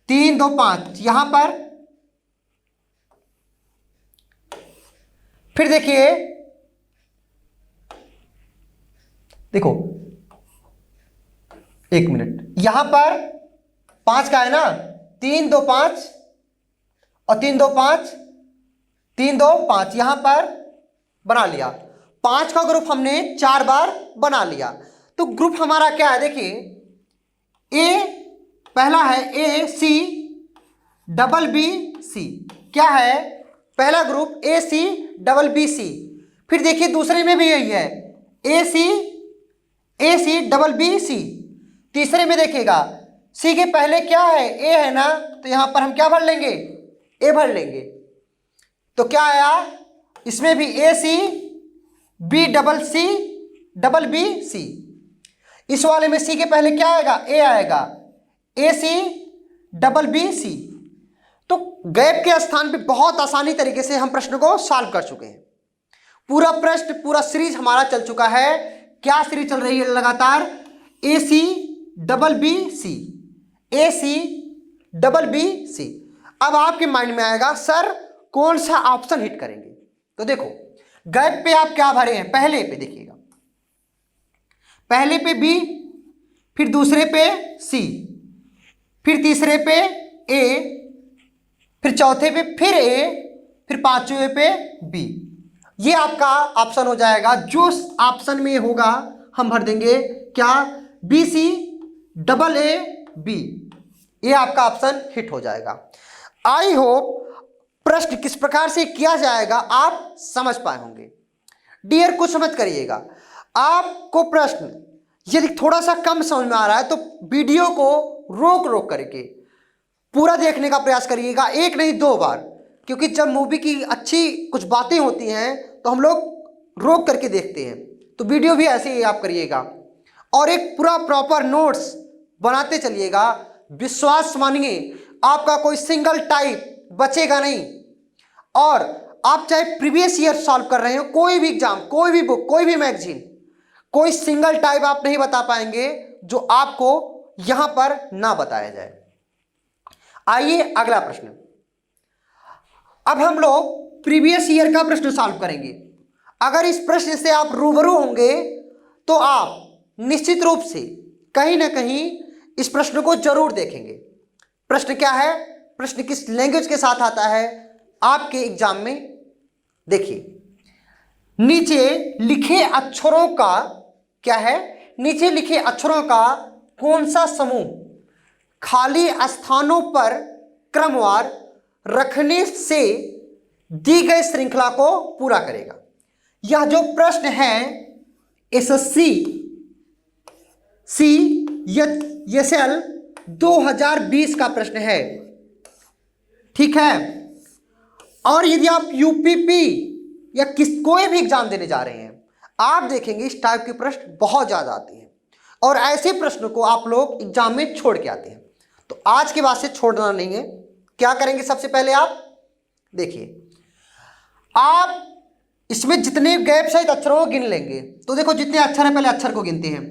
3 2 5, यहां पर फिर देखिए, देखो 1 मिनट, यहां पर 5 का है ना, 3 2 5 और 3 2 5, 3 2 5, यहां पर बना लिया। 5 का ग्रुप हमने 4 बार बना लिया। तो ग्रुप हमारा क्या है? देखिए ए पहला है ए सी डबल बी सी, क्या है? पहला group A C double B C. फिर देखिए दूसरे में भी यही है ए सी डबल बी सी। तीसरे में देखिएगा सी के पहले क्या है? ए है ना, तो यहां पर हम क्या भर लेंगे? ए भर लेंगे। तो क्या आया? इसमें भी A C B double B C. इस वाले में सी के पहले क्या आएगा? ए आएगा, ए सी डबल बी सी। तो गैप के स्थान पे बहुत आसानी तरीके से हम प्रश्न को सॉल्व कर चुके हैं। पूरा प्रश्न, पूरा सीरीज हमारा चल चुका है। क्या सीरीज चल रही है लगातार? ए सी डबल बी सी, ए सी डबल बी सी। अब आपके माइंड में आएगा सर कौन सा ऑप्शन हिट करेंगे। तो देखो गैप पे आप क्या भरे हैं? पहले पे देखिएगा, पहले पे बी, फिर दूसरे पे सी, फिर तीसरे पे ए, फिर चौथे पे फिर ए, फिर पांचवें पे बी। ये आपका ऑप्शन हो जाएगा। जो ऑप्शन में होगा हम भर देंगे क्या? B C double A B. ये आपका ऑप्शन हिट हो जाएगा। आई होप प्रश्न किस प्रकार से किया जाएगा आप समझ पाए होंगे। डियर कुछ मत करिएगा, आपको प्रश्न यदि थोड़ा सा कम समझ में आ रहा है तो वीडियो को रोक करके पूरा देखने का प्रयास करिएगा, एक नहीं 2 बार। क्योंकि जब मूवी की अच्छी कुछ बातें होती हैं तो हम लोग रोक करके देखते हैं। तो वीडियो भी ऐसे ही आप करिएगा और एक पूरा प्रॉपर नोट्स बनाते चलिएगा। विश्वास मानिए आपका कोई सिंगल टाइप बचेगा नहीं। और आप चाहे प्रीवियस ईयर सॉल्व कर रहे हो, कोई भी एग्जाम, कोई भी बुक, कोई भी मैगजीन, कोई सिंगल टाइप आप नहीं बता पाएंगे जो आपको यहां पर ना बताया जाए। आइए अगला प्रश्न। अब हम लोग प्रीवियस ईयर का प्रश्न सॉल्व करेंगे। अगर इस प्रश्न से आप रूबरू होंगे तो आप निश्चित रूप से कहीं ना कहीं इस प्रश्न को जरूर देखेंगे। प्रश्न क्या है? प्रश्न किस लैंग्वेज के साथ आता है आपके एग्जाम में? देखिए नीचे लिखे अक्षरों का क्या है? नीचे लिखे अक्षरों का कौन सा समूह खाली स्थानों पर क्रमवार रखने से दी गई श्रृंखला को पूरा करेगा? यह जो प्रश्न है एसएससी CSL 2020 का प्रश्न है, ठीक है। और यदि आप यूपीपी या कोई भी एग्जाम देने जा रहे हैं, आप देखेंगे इस टाइप के प्रश्न बहुत ज्यादा आते हैं और ऐसे प्रश्न को आप लोग एग्जाम में छोड़ के आते हैं। तो आज के बाद से छोड़ना नहीं है। क्या करेंगे? सबसे पहले आप देखिए, आप इसमें जितने गैप सहित अक्षरों को गिन लेंगे। तो देखो जितने अक्षर है पहले अक्षर को गिनते हैं।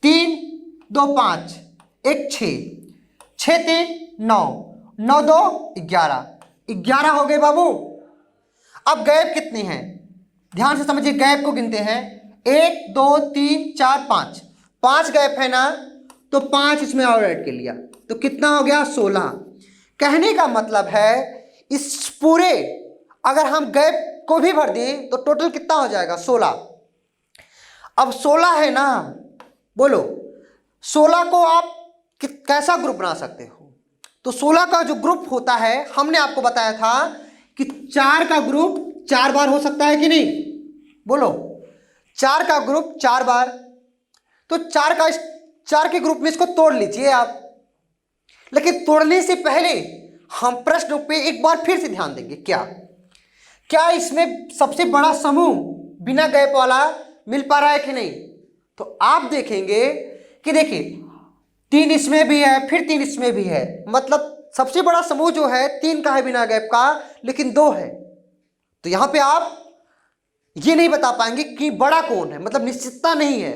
3 2 5 1 6 6 3 9 9 2 11 11 हो गए बाबू। अब गैप कितने हैं? ध्यान से समझिए, गैप को गिनते हैं, 1 2 3 4 5, 5 गैप है ना, तो 5 इसमें और ऐड कर लिया, तो कितना हो गया 16। कहने का मतलब है इस पूरे अगर हम गैप को भी भर दें तो टोटल कितना हो जाएगा 16। अब 16 है ना, बोलो 16 को आप कैसा ग्रुप बना सकते हो? तो 16 का जो ग्रुप होता है हमने आपको बताया था कि 4 का ग्रुप 4 बार हो सकता है कि नहीं, बोलो 4 का ग्रुप 4 बार, तो 4 के ग्रुप में इसको तोड़ लीजिए आप। लेकिन तोड़ने से पहले हम प्रश्न पे एक बार फिर से ध्यान देंगे, क्या इसमें सबसे बड़ा समूह बिना गैप वाला मिल पा रहा है कि नहीं? तो आप देखेंगे कि देखिए 3 इसमें भी है, फिर 3 इसमें भी है, मतलब सबसे बड़ा समूह जो है 3 का है बिना गैप का, लेकिन 2 है। तो यहां पे आप ये नहीं बता पाएंगे कि बड़ा कौन है, मतलब निश्चितता नहीं है।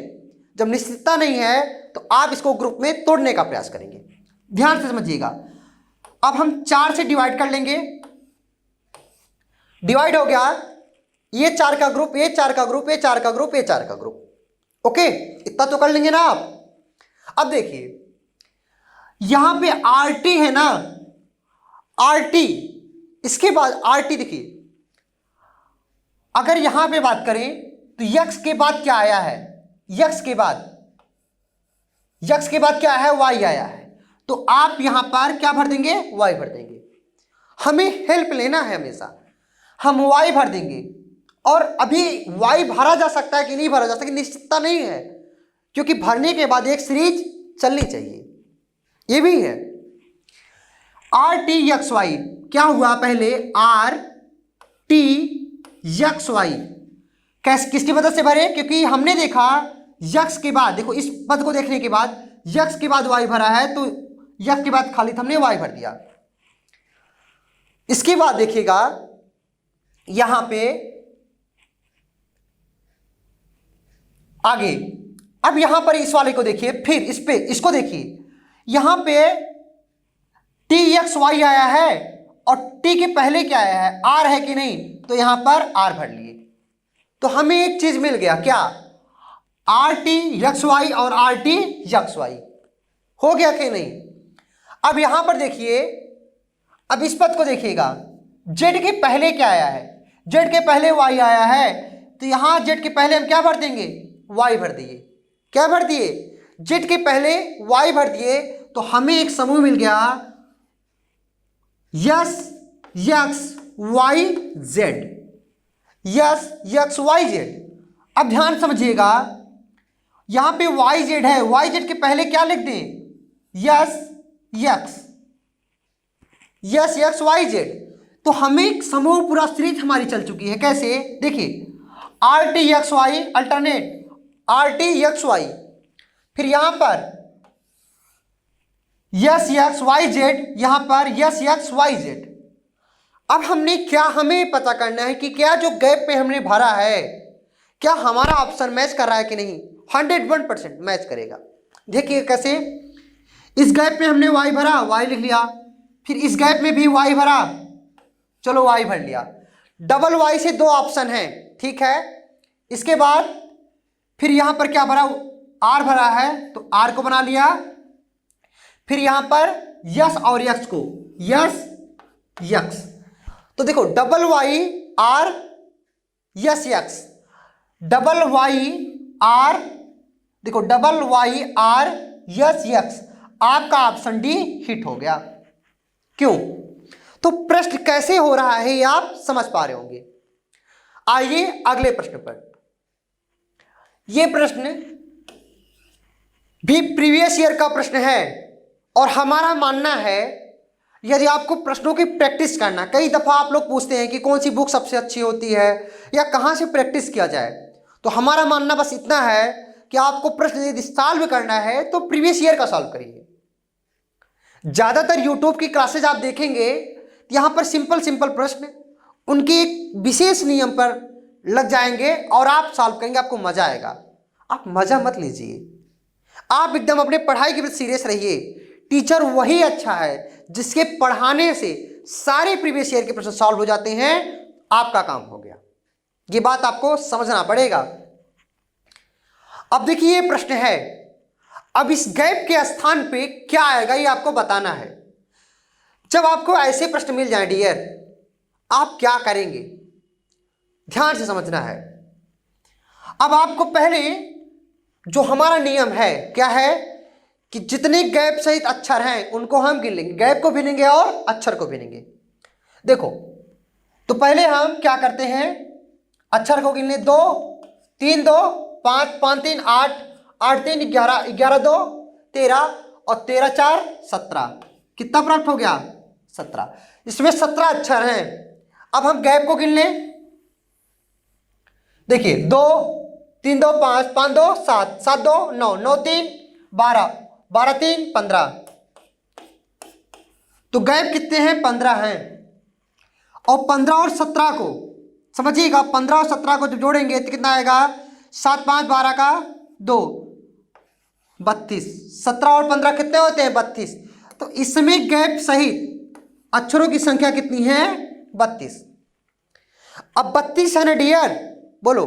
जब निश्चितता नहीं है तो आप इसको ग्रुप में तोड़ने का प्रयास करेंगे। ध्यान से समझिएगा, अब हम 4 से डिवाइड कर लेंगे, डिवाइड हो गया, ये 4 का ग्रुप, ये 4 का ग्रुप, ये 4 का ग्रुप, ये 4 का ग्रुप। ओके, इतना तो कर लेंगे ना आप। अब देखिए यहां पे RT है ना, RT, इसके बाद RT देखिए, अगर यहां पे बात करें तो यक्स के बाद क्या आया है, यक्स के बाद क्या है, वाई आया है, तो आप यहां पर क्या भर देंगे, वाई भर देंगे। हमें हेल्प लेना है हमेशा, हम वाई भर देंगे। और अभी वाई भरा जा सकता है कि नहीं भरा जा सकता, निश्चितता नहीं है, क्योंकि भरने के बाद एक सीरीज चलनी चाहिए, ये भी है। RT(XY) क्या हुआ, पहले RT(XY) किसकी मदद से भरे, क्योंकि हमने देखा यक्स के बाद, देखो इस पद को देखने के बाद यक्स के बाद वाई भरा है, तो यक्स के बाद खाली हमने वाई भर दिया। इसके बाद देखिएगा यहां पे आगे, अब यहां पर इस वाले को देखिए, फिर इस पे इसको देखिए, यहां पे TXY आया है और T के पहले क्या आया है, R है कि नहीं, तो यहां पर R भर लिए, तो हमें एक चीज मिल गया, क्या, RT(XY) और RT(XY) हो गया कि नहीं। अब यहां पर देखिए, अब इस पद को देखिएगा, Z के पहले क्या आया है, Z के पहले Y आया है, तो यहां Z के पहले हम क्या भर देंगे, Y भर दिए। क्या भर दिए, Z के पहले Y भर दिए, तो हमें एक समूह मिल गया SXYZ, SXYZ। अब ध्यान समझिएगा, यहां पे YZ है, YZ के पहले क्या लिख दें, SXYZ, तो हमें समूह पूरा सीरीज हमारी चल चुकी है। कैसे, देखिए RT(XY) अल्टरनेट RT(XY), फिर यहां पर SXYZ, यहां पर SXYZ। अब हमने क्या, हमें पता करना है कि क्या जो गैप पे हमने भरा है, क्या हमारा ऑप्शन मैच कर रहा है कि नहीं। 101% मैच करेगा। देखिए कैसे, इस गैप में हमने Y भरा, Y लिख लिया, फिर इस गैप में भी Y भरा, चलो Y भर लिया। डबल Y से 2 ऑप्शन है, ठीक है। इसके बाद फिर यहां पर क्या भरा, R भरा है, तो R को बना लिया, फिर यहां पर यस और यक्स को, यक्स, तो देखो double Y R yes x, double Y R, देखो double Y R yes x, आपका ऑप्शन डी हिट हो गया। क्यों, तो प्रश्न कैसे हो रहा है ये आप समझ पा रहे होंगे। आइए अगले प्रश्न पर। यह प्रश्न भी प्रीवियस ईयर का प्रश्न है और हमारा मानना है यदि आपको प्रश्नों की प्रैक्टिस करना, कई दफा आप लोग पूछते हैं कि कौन सी बुक सबसे अच्छी होती है या कहां से प्रैक्टिस किया जाए, तो हमारा मानना बस इतना है कि आपको प्रश्न यदि सॉल्व करना है तो प्रीवियस ईयर का सॉल्व करिए। ज्यादातर यूट्यूब की क्लासेज आप देखेंगे, यहां पर सिंपल प्रश्न उनके एक विशेष नियम पर लग जाएंगे और आप सॉल्व करेंगे, आपको मजा आएगा। आप मजा मत लीजिए, आप एकदम अपने पढ़ाई के प्रति सीरियस रहिए। टीचर वही अच्छा है जिसके पढ़ाने से सारे प्रीवियस ईयर के प्रश्न सॉल्व हो जाते हैं, आपका काम हो गया। ये बात आपको समझना पड़ेगा। अब देखिए ये प्रश्न है, अब इस गैप के स्थान पे क्या आएगा ये आपको बताना है। जब आपको ऐसे प्रश्न मिल जाए डियर, आप क्या करेंगे, ध्यान से समझना है। अब आपको पहले जो हमारा नियम है क्या है कि जितने गैप सहित अक्षर हैं उनको हम गिन लेंगे, गैप को गिनेंगे और अक्षर को गिनेंगे। देखो तो पहले हम क्या करते हैं, अक्षर को गिन ले। 2 3 2 5 5 3 8 8 3 11 11 2 13 और 13 4 17। कितना प्राप्त हो गया? 17। इसमें 17 अक्षर हैं। अब हम गैप को गिन लें। देखिए 2 3 2 5 5 2 7 7 2 9 9 3 12 12 3 15। तो गैप कितने हैं? 15 हैं। और 15 और 17 को समझिएगा, 15 और 17 को जब जोड़ेंगे तो कितना आएगा? 7 5 12 का 2 32। 17 और 15 कितने होते हैं? 32। तो इसमें गैप सहित अक्षरों की संख्या कितनी है? 32। अब 32 है ना डियर, बोलो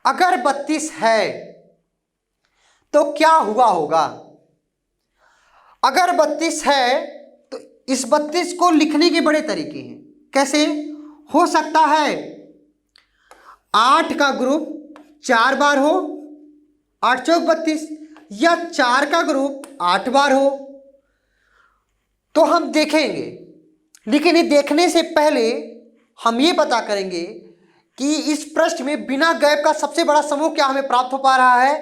अगर 32 है तो क्या हुआ होगा? अगर 32 है तो इस 32 को लिखने के बड़े तरीके हैं। कैसे हो सकता है? 8 का ग्रुप 4 बार हो, 8 चौक 32, या 4 का ग्रुप 8 बार हो, तो हम देखेंगे। लेकिन ये देखने से पहले हम ये पता करेंगे कि इस प्रश्न में बिना गैप का सबसे बड़ा समूह क्या हमें प्राप्त हो पा रहा है।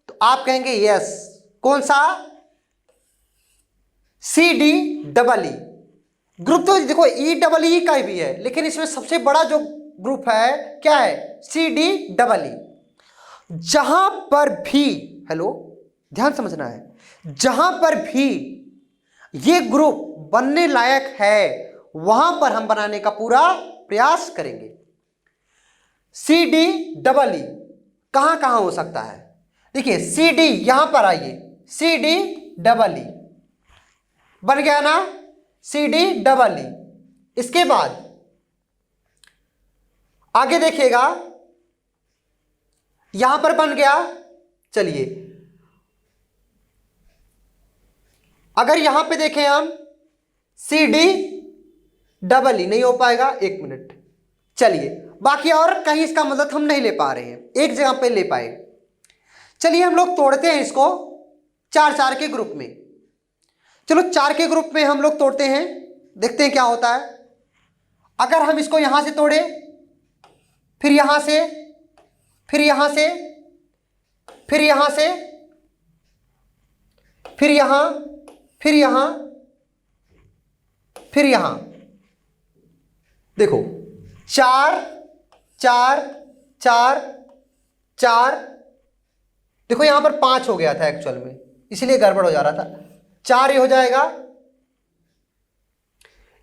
तो आप कहेंगे यस। कौन सा? CD double E group. तो देखो ई डबल ई का भी है, लेकिन इसमें सबसे बड़ा जो ग्रुप है क्या है? CD double E. जहां पर भी, हेलो ध्यान समझना है, जहां पर भी ये ग्रुप बनने लायक है वहां पर हम बनाने का पूरा प्रयास करेंगे। CD डबल ई कहां कहां हो सकता है? देखिए CD यहां पर आइए, CD डबल ई बन गया ना, CD डबल ई। इसके बाद आगे देखिएगा, यहां पर बन गया। चलिए अगर यहां पे देखें हम, CD डबल ई नहीं हो पाएगा, 1 मिनट। चलिए बाकी और कहीं इसका मदद हम नहीं ले पा रहे हैं, एक जगह पे ले पाए। चलिए हम लोग तोड़ते हैं इसको 4 4 के ग्रुप में। चलो 4 के ग्रुप में हम लोग तोड़ते हैं, देखते हैं क्या होता है। अगर हम इसको यहां से तोड़े, फिर यहां से, फिर यहां से, फिर यहां से, फिर यहां, फिर यहां, फिर यहां, देखो 4 4 4 4, देखो यहां पर 5 हो गया था एक्चुअल में, इसलिए गड़बड़ हो जा रहा था। 4 ये हो जाएगा।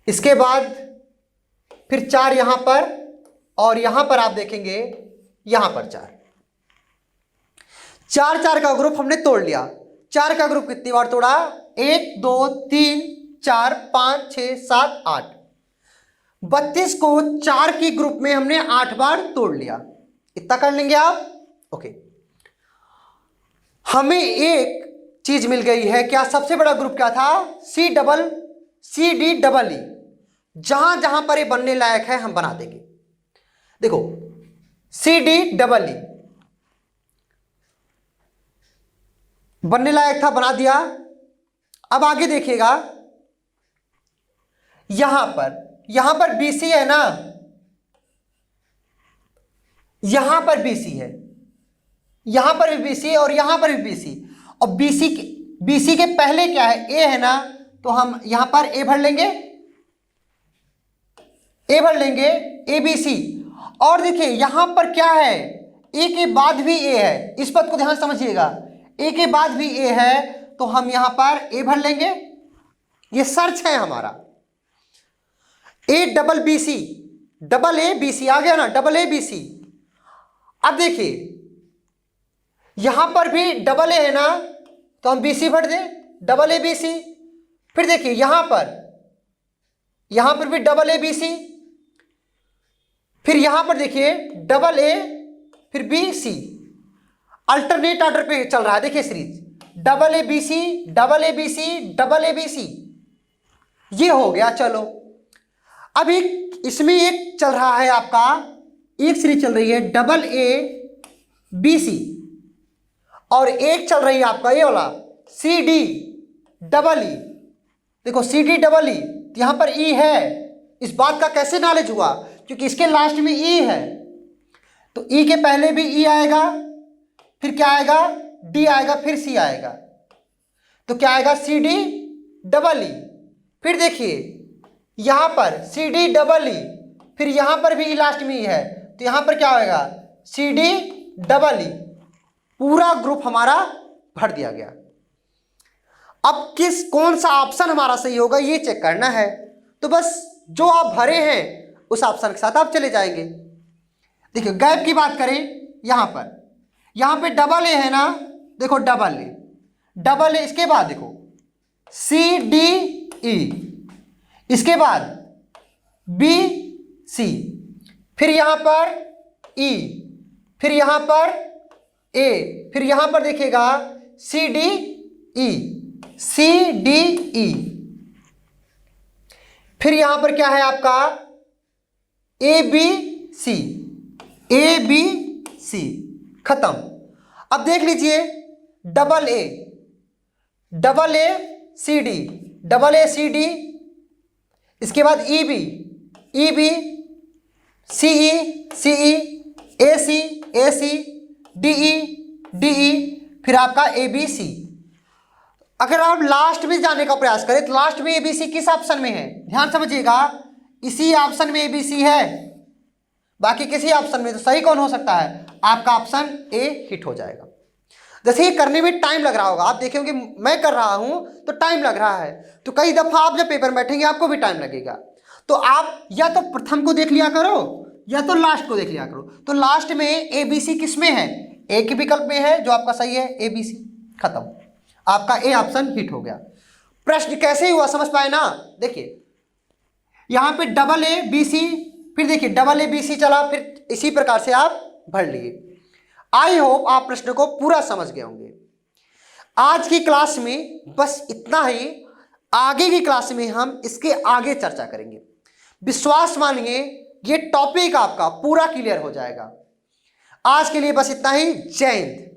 इसके बाद फिर 4 यहां पर, और यहां पर आप देखेंगे यहां पर 4 4 4 का ग्रुप हमने तोड़ लिया। 4 का ग्रुप कितनी बार तोड़ा? 1 2 3 4 5 6 7 8। 32 को 4 के ग्रुप में हमने 8 बार तोड़ लिया। इतना कर लेंगे आप? ओके। हमें एक चीज मिल गई है, क्या? सबसे बड़ा ग्रुप क्या था? CD double E. जहां जहां पर ये बनने लायक है हम बना देंगे। देखो CD डबल ई बनने लायक था, बना दिया। अब आगे देखिएगा, यहां पर BC है ना, यहां पर BC है, यहां पर भी BC और यहां पर भी BC। और BC के पहले क्या है? A है ना, तो हम यहां पर A भर लेंगे, A भर लेंगे, ABC। और देखिए यहां पर क्या है? A के बाद भी A है, इस बात को ध्यान समझिएगा। A के बाद भी A है, तो हम यहां पर A भर लेंगे। ये सर्च है हमारा। A double BC, double A BC आ गया ना, डबल A BC। अब देखिए यहां पर भी डबल A है ना, तो हम BC भर दें, डबल A BC। फिर देखिए यहां पर भी डबल A BC, फिर यहां पर देखिए डबल ए फिर बी सी, अल्टरनेट ऑर्डर पे चल रहा है। देखिए series double A B C double A B C double A B C, ये हो गया। चलो अब एक इसमें एक चल रहा है आपका, एक सीरीज चल रही है डबल ए बी सी, और एक चल रही है आपका ये वाला सी डी डबल ई। देखो सी डी डबल ई, यहां पर ई है, इस बात का कैसे नॉलेज हुआ, क्योंकि इसके लास्ट में ई है, तो ई के पहले भी ई आएगा, फिर क्या आएगा डी आएगा, फिर सी आएगा, तो क्या आएगा सी डी डबल ई। फिर देखिए यहां पर सी डी डबल ई, फिर यहां पर भी ई लास्ट में ई है, तो यहां पर क्या होगा सी डी डबल ई। पूरा ग्रुप हमारा भर दिया गया। अब कौन सा ऑप्शन हमारा सही होगा ये चेक करना है, तो बस जो आप भरे हैं उस ऑप्शन के साथ आप चले जाएंगे। देखिए गैप की बात करें, यहां पे डबल ए है ना, देखो डबल ए, इसके बाद देखो सी डी ई, इसके बाद बी सी, फिर यहां पर ई, फिर यहां पर ए, फिर यहां पर देखिएगा C D E, C D E, फिर यहां पर क्या है आपका ए बी सी, ए बी सी, खत्म। अब देख लीजिए double A C D, double A C D, इसके बाद ई बी सी ई, ए सी डी ई, फिर आपका ए बी सी। अगर आप लास्ट में जाने का प्रयास करें तो लास्ट में ए बी सी किस ऑप्शन में है, ध्यान समझिएगा, इसी ऑप्शन में ए बी सी है, बाकी किसी ऑप्शन में, तो सही कौन हो सकता है, आपका ऑप्शन ए हिट हो जाएगा। जैसे ये करने में टाइम लग रहा होगा, आप देखेंगे मैं कर रहा हूं तो टाइम लग रहा है, तो कई दफा आप जब पेपर में बैठेंगे आपको भी टाइम लगेगा, तो आप या तो प्रथम को देख लिया करो या तो लास्ट को देख लिया करो। तो लास्ट में ए बी सी किस में है, ए के विकल्प में है, जो आपका सही है ए बी सी, खत्म, आपका ए ऑप्शन हिट हो गया। प्रश्न कैसे हुआ समझ पाए ना, देखिए यहां पे डबल ए बी सी, फिर देखिए डबल ए बी सी चला, फिर इसी प्रकार से आप भर लिए। आई होप आप प्रश्न को पूरा समझ गए होंगे। आज की क्लास में बस इतना ही, आगे की क्लास में हम इसके आगे चर्चा करेंगे। विश्वास मानिए ये टॉपिक आपका पूरा क्लियर हो जाएगा। आज के लिए बस इतना ही, जय हिंद।